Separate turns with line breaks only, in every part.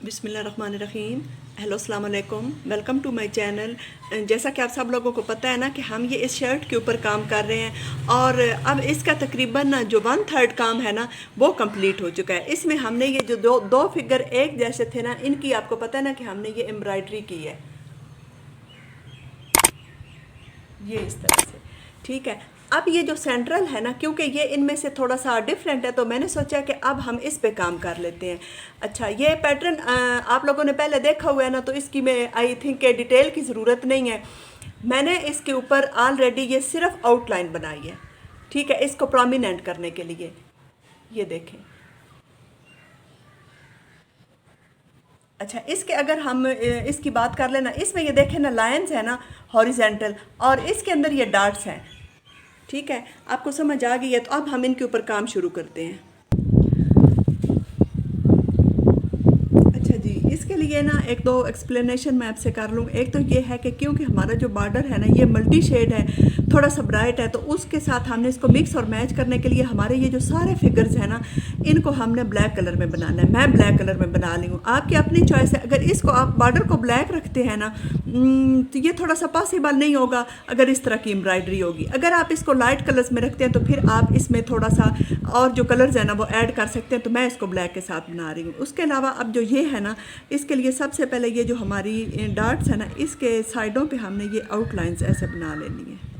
बिस्मिल्लाहिर्रहमानिर्रहीम। हेलो अस्सलाम वालेकुम, वेलकम टू माय चैनल। जैसा कि आप सब लोगों को पता है ना कि हम ये इस शर्ट के ऊपर काम कर रहे हैं और अब इसका तकरीबन जो 1/3 काम है ना वो कंप्लीट हो चुका है। इसमें हमने ये जो दो फिगर एक जैसे थे ना, इनकी आपको पता है ना कि हमने ये एम्ब्रॉयडरी की है, ये इस तरह से। ठीक है, अब ये जो सेंट्रल है ना, क्योंकि ये इनमें से थोड़ा सा डिफरेंट है तो मैंने सोचा कि अब हम इस पे काम कर लेते हैं। अच्छा, ये पैटर्न आप लोगों ने पहले देखा हुआ है ना, तो इसकी मैं आई थिंक के डिटेल की ज़रूरत नहीं है। मैंने इसके ऊपर ऑलरेडी ये सिर्फ आउटलाइन बनाई है, ठीक है, इसको प्रोमिनेंट करने के लिए। ये देखें। अच्छा, इसके अगर हम इसकी बात कर लेना, इसमें ये देखें ना, लाइंस है ना हॉरिजेंटल, और इसके अंदर ये डार्ट्स हैं। ठीक है, आपको समझ आ गई है, तो अब हम इनके ऊपर काम शुरू करते हैं। अच्छा जी, इसके लिए ना एक दो एक्सप्लेनेशन मैं आपसे कर लूँ। एक तो ये है कि क्योंकि हमारा जो बॉर्डर है ना ये मल्टी शेड है, थोड़ा सा ब्राइट है, तो उसके साथ हमने इसको मिक्स और मैच करने के लिए हमारे ये जो सारे फिगर्स हैं ना, इनको हमने ब्लैक कलर में बनाना है। मैं ब्लैक कलर में बना ली हूँ, आपकी अपनी चॉइस है। अगर इसको आप बॉर्डर को ब्लैक रखते हैं ना, तो ये थोड़ा सा पॉसिबल नहीं होगा अगर इस तरह की एम्ब्रॉयडरी होगी। अगर आप इसको लाइट कलर्स में रखते हैं तो फिर आप इसमें थोड़ा सा और जो कलर्स है ना वो ऐड कर सकते हैं। तो मैं इसको ब्लैक के साथ बना रही हूँ। उसके अलावा अब जो ये है ना, इसके लिए सबसे पहले ये जो हमारी डार्ट्स है ना, इसके साइडों पे हमने ये आउटलाइंस ऐसे बना लेनी है।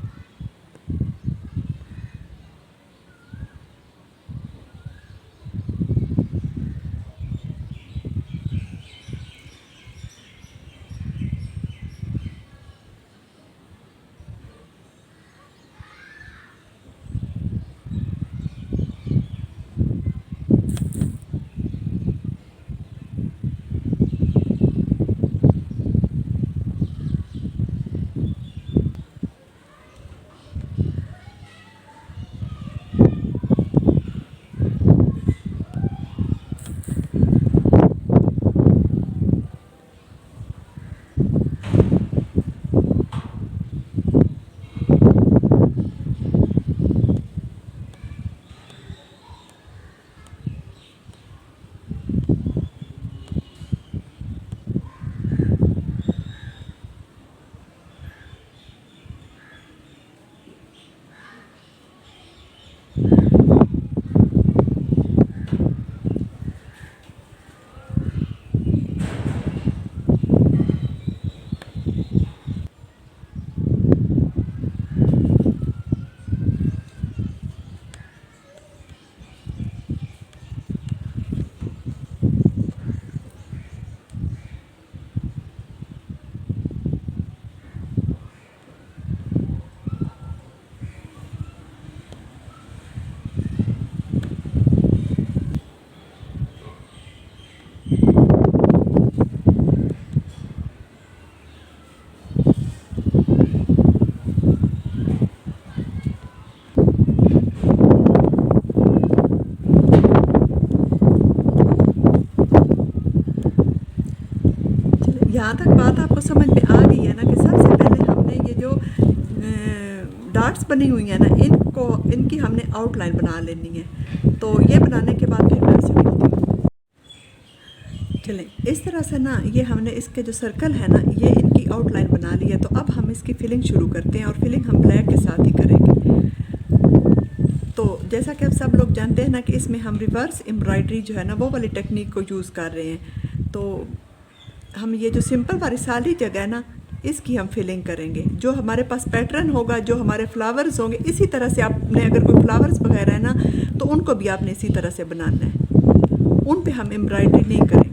यहाँ तक बात आपको समझ में आ गई है ना कि सबसे पहले हमने ये जो डॉट्स बनी हुई है ना, इनको इनकी हमने आउटलाइन बना लेनी है। तो ये बनाने के बाद फिर मैं आपसे मिलती हूँ। चलें, इस तरह से ना ये हमने इसके जो सर्कल है ना, ये इनकी आउटलाइन बना ली है। तो अब हम इसकी फिलिंग शुरू करते हैं, और फिलिंग हम ब्लैक के साथ ही करेंगे। तो जैसा कि आप सब लोग जानते हैं ना कि इसमें हम रिवर्स एम्ब्रॉयडरी जो है ना वो वाली टेक्निक को यूज़ कर रहे हैं। तो हम ये जो सिंपल वाली सारी जगह है ना, इसकी हम फिलिंग करेंगे। जो हमारे पास पैटर्न होगा, जो हमारे फ्लावर्स होंगे, इसी तरह से आपने अगर कोई फ्लावर्स वगैरह है ना, तो उनको भी आपने इसी तरह से बनाना है। उन पे हम एम्ब्रॉयडरी नहीं करेंगे।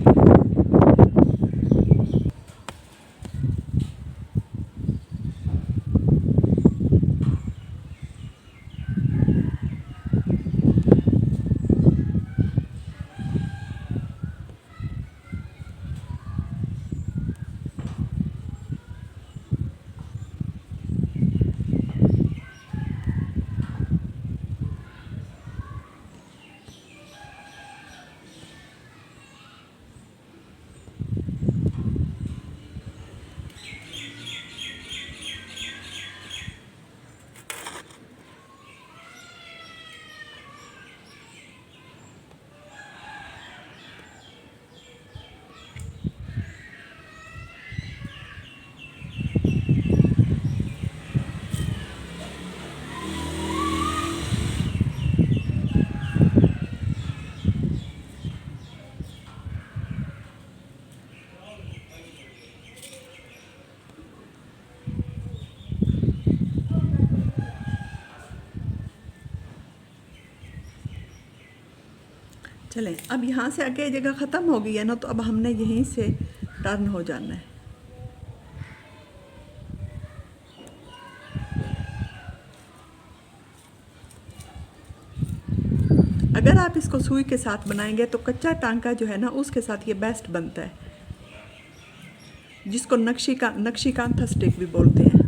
चलें, अब यहाँ से आगे जगह ख़त्म हो गई है ना, तो अब हमने यहीं से टर्न हो जाना है। अगर आप इसको सुई के साथ बनाएंगे तो कच्चा टांका जो है ना, उसके साथ ये बेस्ट बनता है, जिसको नक्शिकांथा स्टिक भी बोलते हैं।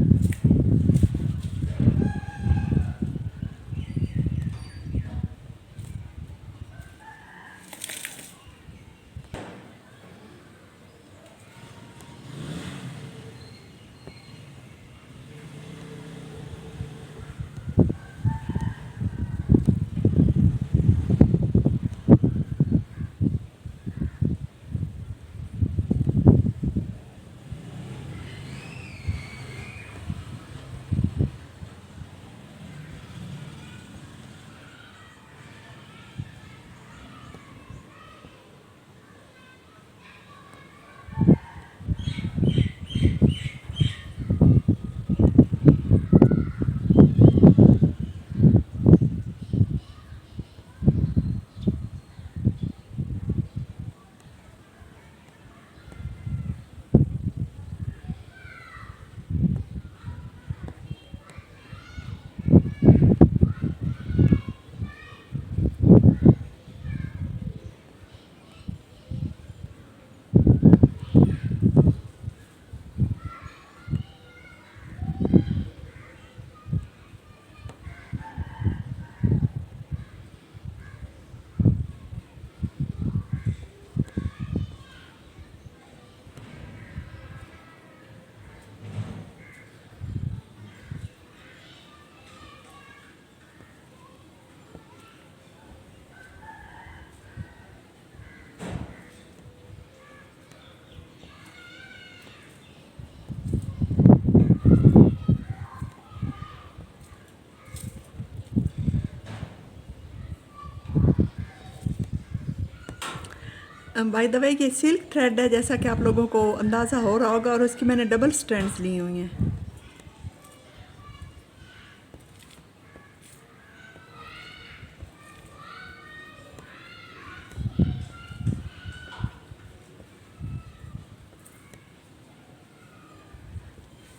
बाय द वे ये सिल्क थ्रेड है, जैसा कि आप लोगों को अंदाज़ा हो रहा होगा, और उसकी मैंने डबल स्ट्रैंड्स ली हुई हैं।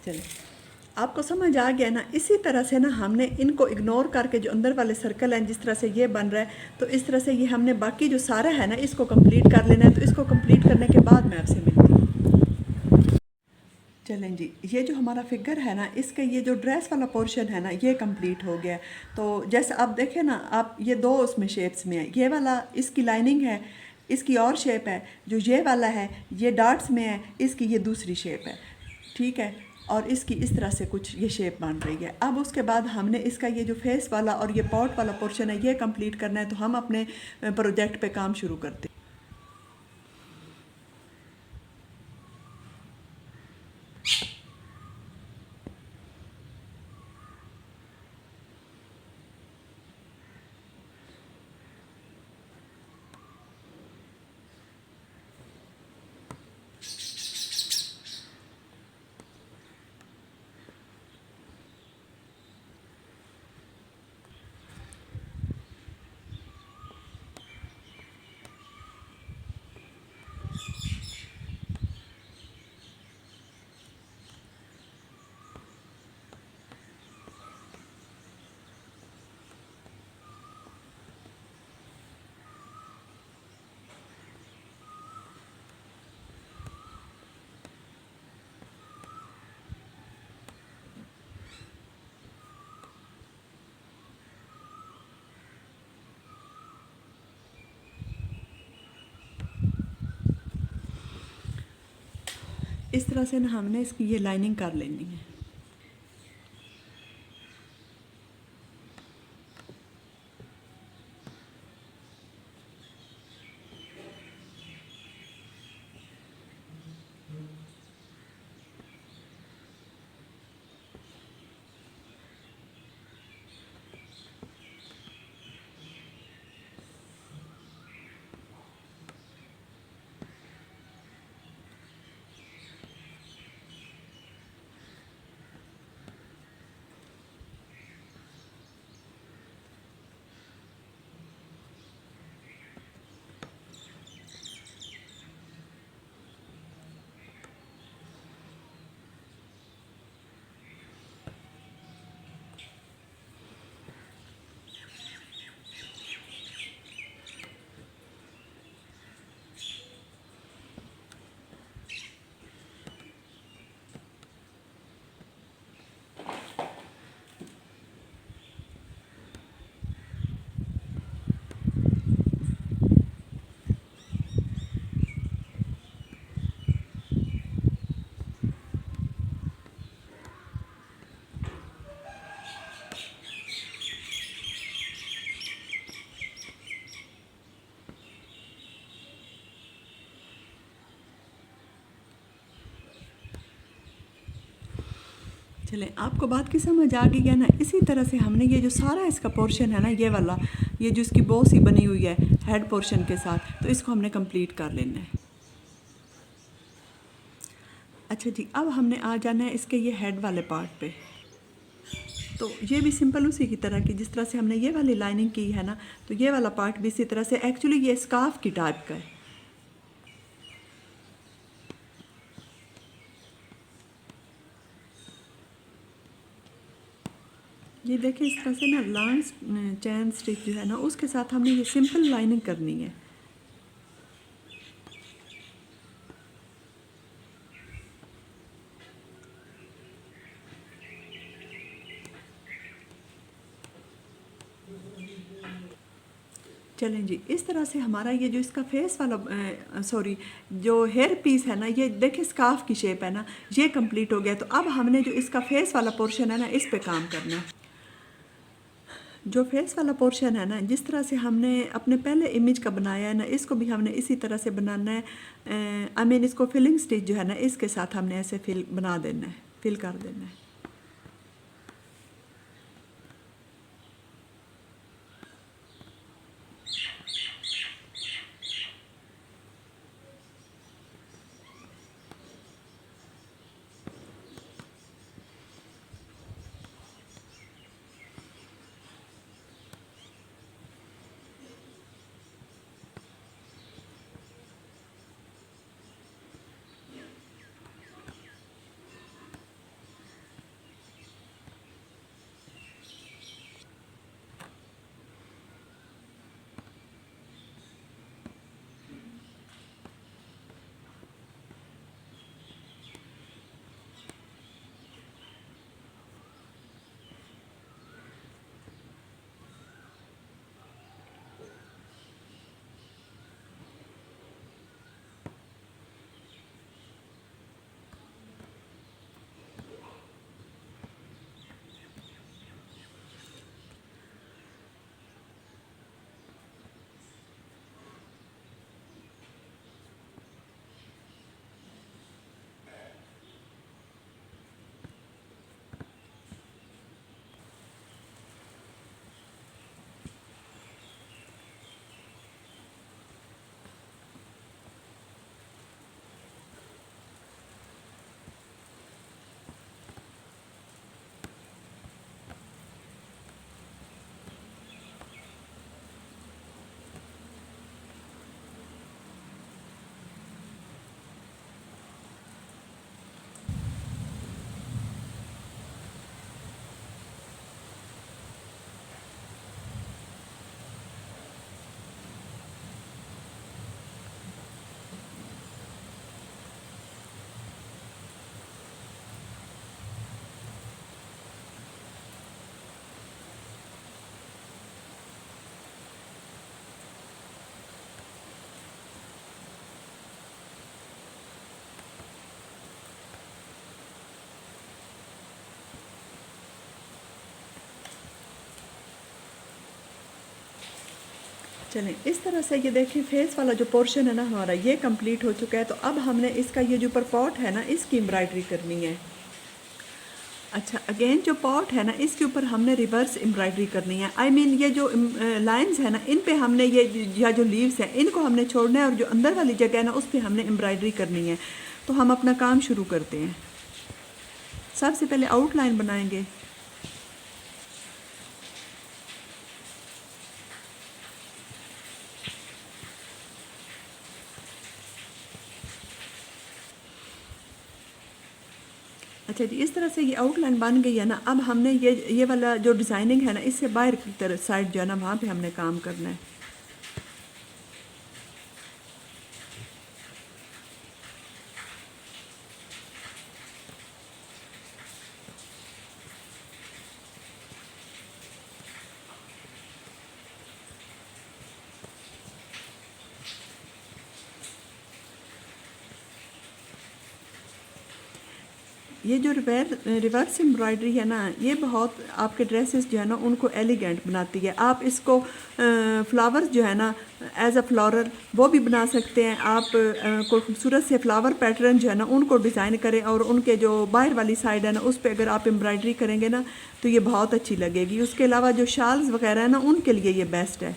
चलिए, आपको समझ आ गया ना। इसी तरह से ना हमने इनको इग्नोर करके जो अंदर वाले सर्कल हैं, जिस तरह से ये बन रहा है, तो इस तरह से ये हमने बाकी जो सारा है ना, इसको कंप्लीट कर लेना है। तो इसको कंप्लीट करने के बाद मैं आपसे मिलती हूँ। चलें जी, ये जो हमारा फिगर है ना, इसके ये जो ड्रेस वाला पोर्शन है ना, ये कंप्लीट हो गया। तो जैसे आप देखें ना, आप ये दो उसमें शेप्स में है। ये वाला इसकी लाइनिंग है, इसकी और शेप है। जो ये वाला है ये डॉट्स में है, इसकी ये दूसरी शेप है, ठीक है। और इसकी इस तरह से कुछ ये शेप बन रही है। अब उसके बाद हमने इसका ये जो फेस वाला और ये पॉट वाला पोर्शन है, ये कंप्लीट करना है। तो हम अपने प्रोजेक्ट पे काम शुरू करते हैं। इस तरह से ना हमने इसकी ये लाइनिंग कर लेनी है। चलें, आपको बात की समझ आ गई है ना। इसी तरह से हमने ये जो सारा इसका पोर्शन है ना, ये वाला, ये जो इसकी बॉ सी बनी हुई है हेड पोर्शन के साथ, तो इसको हमने कंप्लीट कर लेना है। अच्छा जी, अब हमने आ जाना है इसके ये हेड वाले पार्ट पे। तो ये भी सिंपल उसी की तरह की जिस तरह से हमने ये वाली लाइनिंग की है ना, तो ये वाला पार्ट भी इसी तरह से, एक्चुअली ये स्कार्फ की टाइप का है। ये देखिए इस तरह से ना लॉन्ग चैन स्टिच जो है ना, उसके साथ हमने ये सिंपल लाइनिंग करनी है। चलें जी, इस तरह से हमारा ये जो इसका फेस वाला सॉरी जो हेयर पीस है ना, ये देखिए स्कार्फ की शेप है ना, ये कंप्लीट हो गया। तो अब हमने जो इसका फेस वाला पोर्शन है ना, इस पे काम करना है। जो फेस वाला पोर्शन है ना, जिस तरह से हमने अपने पहले इमेज का बनाया है ना, इसको भी हमने इसी तरह से बनाना है। आई मीन इसको फिलिंग स्टिच जो है ना, इसके साथ हमने ऐसे बना देना है, फिल कर देना है। चलें, इस तरह से ये देखें फेस वाला जो पोर्शन है ना हमारा, ये कंप्लीट हो चुका है। तो अब हमने इसका ये जो ऊपर पॉट है ना, इसकी एम्ब्रॉयडरी करनी है। अच्छा, अगेन जो पॉट है ना, इसके ऊपर हमने रिवर्स एम्ब्रॉयडरी करनी है। आई मीन ये जो लाइंस है ना, इन पे हमने ये या जो लीव्स हैं, इनको हमने छोड़ना है, और जो अंदर वाली जगह है ना, उस पर हमने एम्ब्रॉयडरी करनी है। तो हम अपना काम शुरू करते हैं। सबसे पहले आउटलाइन बनाएंगे। अच्छा जी, इस तरह से ये आउटलाइन बन गई है ना। अब हमने ये वाला जो डिज़ाइनिंग है ना, इससे बाहर की तरफ साइड जो है ना, वहाँ पे हमने काम करना है। ये जो रिवर्स एम्ब्रॉयडरी है ना, ये बहुत आपके ड्रेसेस जो है ना उनको एलिगेंट बनाती है। आप इसको फ्लावर्स जो है ना एज अ फ्लोरल वो भी बना सकते हैं। आप कोई खूबसूरत से फ्लावर पैटर्न जो है ना उनको डिज़ाइन करें और उनके जो बाहर वाली साइड है ना उस पर अगर आप एम्ब्रॉयडरी करेंगे ना तो ये बहुत अच्छी लगेगी। उसके अलावा जो शाल्स वगैरह है ना उनके लिए ये बेस्ट है।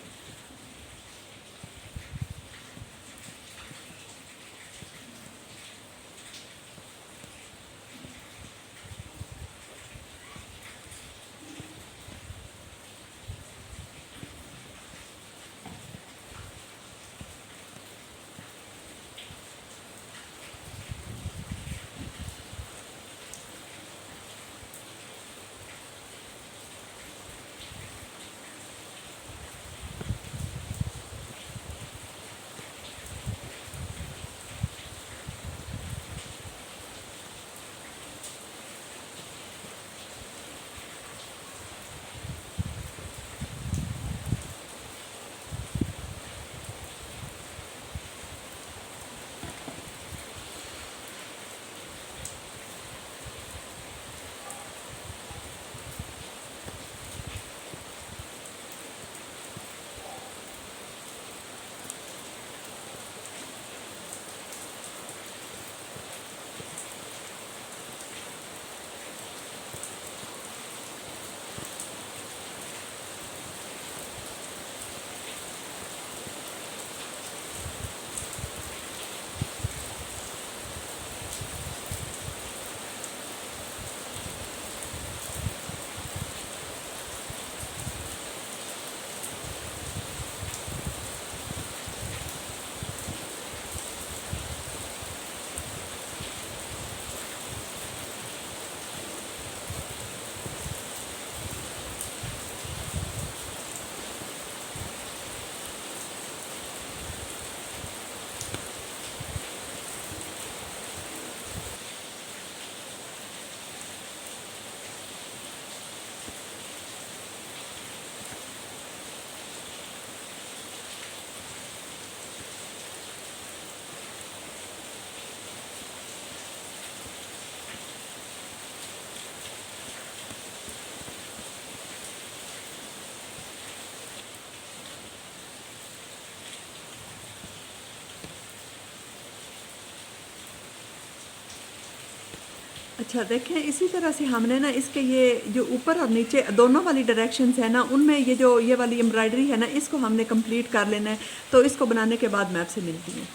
अच्छा देखें, इसी तरह से हमने ना इसके ये जो ऊपर और नीचे दोनों वाली डायरेक्शंस है ना उनमें ये जो ये वाली एम्ब्रॉयडरी है ना इसको हमने कंप्लीट कर लेना है। तो इसको बनाने के बाद मैं आपसे मिलती हूँ।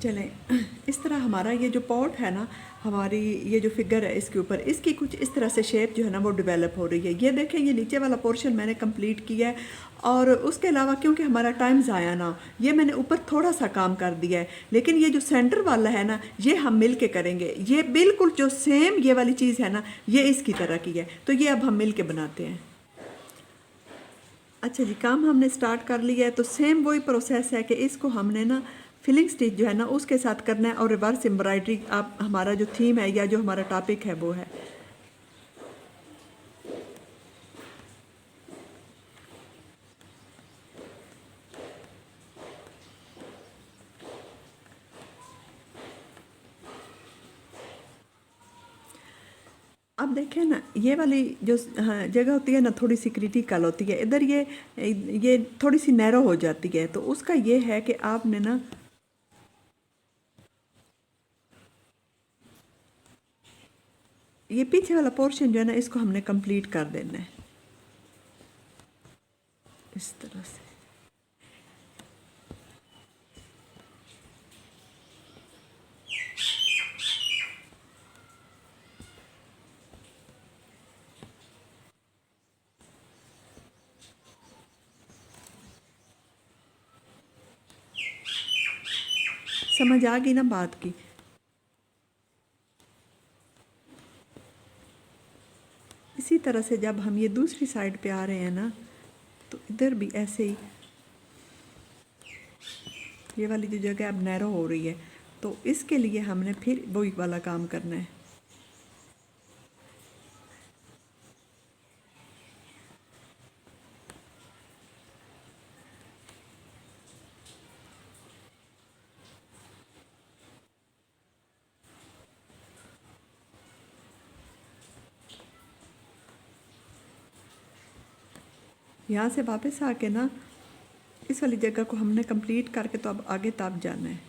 चलें, इस तरह हमारा ये जो पॉट है ना, हमारी ये जो फिगर है इसके ऊपर इसकी कुछ इस तरह से शेप जो है ना वो डेवलप हो रही है। ये देखें, ये नीचे वाला पोर्शन मैंने कंप्लीट किया है और उसके अलावा क्योंकि हमारा टाइम ज़ाया ना, ये मैंने ऊपर थोड़ा सा काम कर दिया है। लेकिन ये जो सेंटर वाला है ना ये हम मिल के करेंगे। ये बिल्कुल जो सेम ये वाली चीज़ है ना ये इसकी तरह की है। तो ये अब हम मिल के बनाते हैं। अच्छा जी, काम हमने स्टार्ट कर लिया है। तो सेम वही प्रोसेस है कि इसको हमने ना फिलिंग स्टिच जो है ना उसके साथ करना है और रिवर्स एम्ब्रॉयडरी आप हमारा जो थीम है या जो हमारा टॉपिक है वो है। अब देखें ना, ये वाली जो हाँ, जगह होती है ना थोड़ी सी क्रिटिकल होती है इधर। ये थोड़ी सी नैरो हो जाती है। तो उसका ये है कि आपने ना ये पीछे वाला पोर्शन जो है ना इसको हमने कंप्लीट कर देना है इस तरह से। समझ आ गई ना बात की? इसी तरह से जब हम ये दूसरी साइड पे आ रहे हैं ना तो इधर भी ऐसे ही ये वाली जो जगह अब नैरो हो रही है तो इसके लिए हमने फिर वही वाला काम करना है। यहाँ से वापस आके ना इस वाली जगह को हमने कंप्लीट करके तो अब आगे तब जाना है।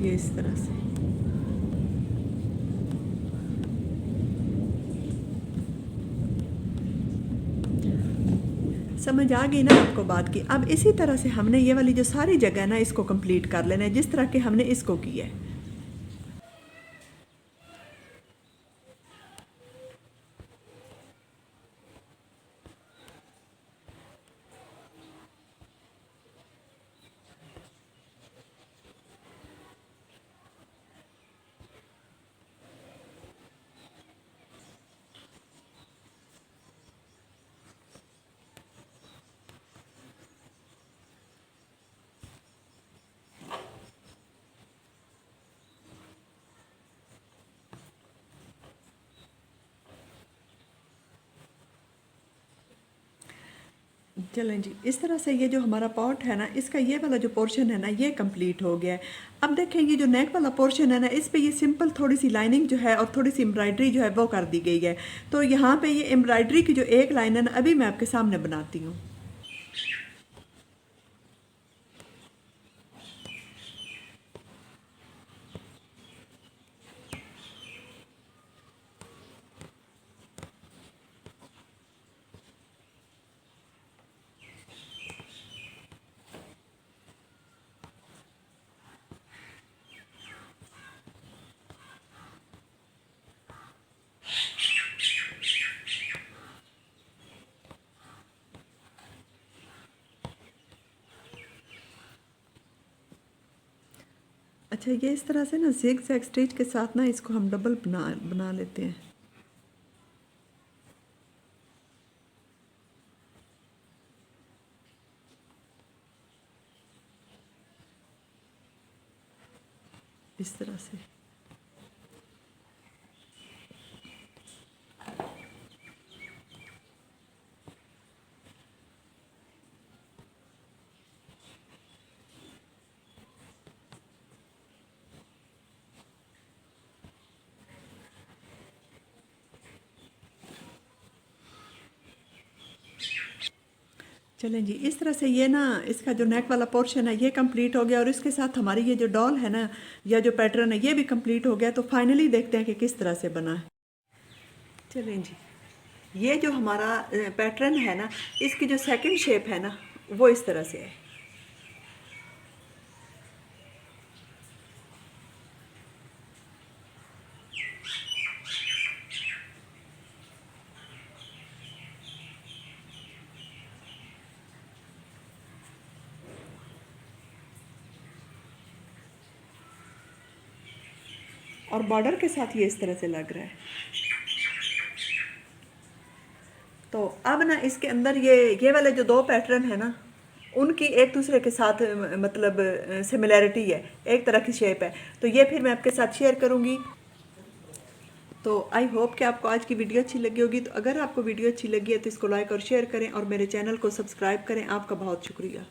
ये इस तरह से समझ आ गई ना आपको बात की। अब इसी तरह से हमने ये वाली जो सारी जगह है ना इसको कंप्लीट कर लेना है जिस तरह के हमने इसको किया है। चलें जी, इस तरह से ये जो हमारा पॉट है ना इसका ये वाला जो पोर्शन है ना ये कंप्लीट हो गया है। अब देखें ये जो नेक वाला पोर्शन है ना इस पे ये सिंपल थोड़ी सी लाइनिंग जो है और थोड़ी सी एम्ब्रॉयडरी जो है वो कर दी गई है। तो यहाँ पे ये एम्ब्रॉयडरी की जो एक लाइन है ना अभी मैं आपके सामने बनाती हूँ। अच्छा ये इस तरह से ना ज़िग ज़ैग स्टिच के साथ ना इसको हम डबल बना लेते हैं। इस तरह से चलें जी, इस तरह से ये ना इसका जो नेक वाला पोर्शन है ये कंप्लीट हो गया और इसके साथ हमारी ये जो डॉल है ना या जो पैटर्न है ये भी कंप्लीट हो गया। तो फाइनली देखते हैं कि किस तरह से बना है। चलें जी, ये जो हमारा पैटर्न है ना इसकी जो सेकंड शेप है ना वो इस तरह से है। और बॉर्डर के साथ ये इस तरह से लग रहा है। तो अब ना इसके अंदर ये वाले जो दो पैटर्न है ना उनकी एक दूसरे के साथ मतलब सिमिलैरिटी है, एक तरह की शेप है। तो ये फिर मैं आपके साथ शेयर करूँगी। तो आई होप कि आपको आज की वीडियो अच्छी लगी होगी। तो अगर आपको वीडियो अच्छी लगी है तो इसको लाइक और शेयर करें और मेरे चैनल को सब्सक्राइब करें। आपका बहुत शुक्रिया।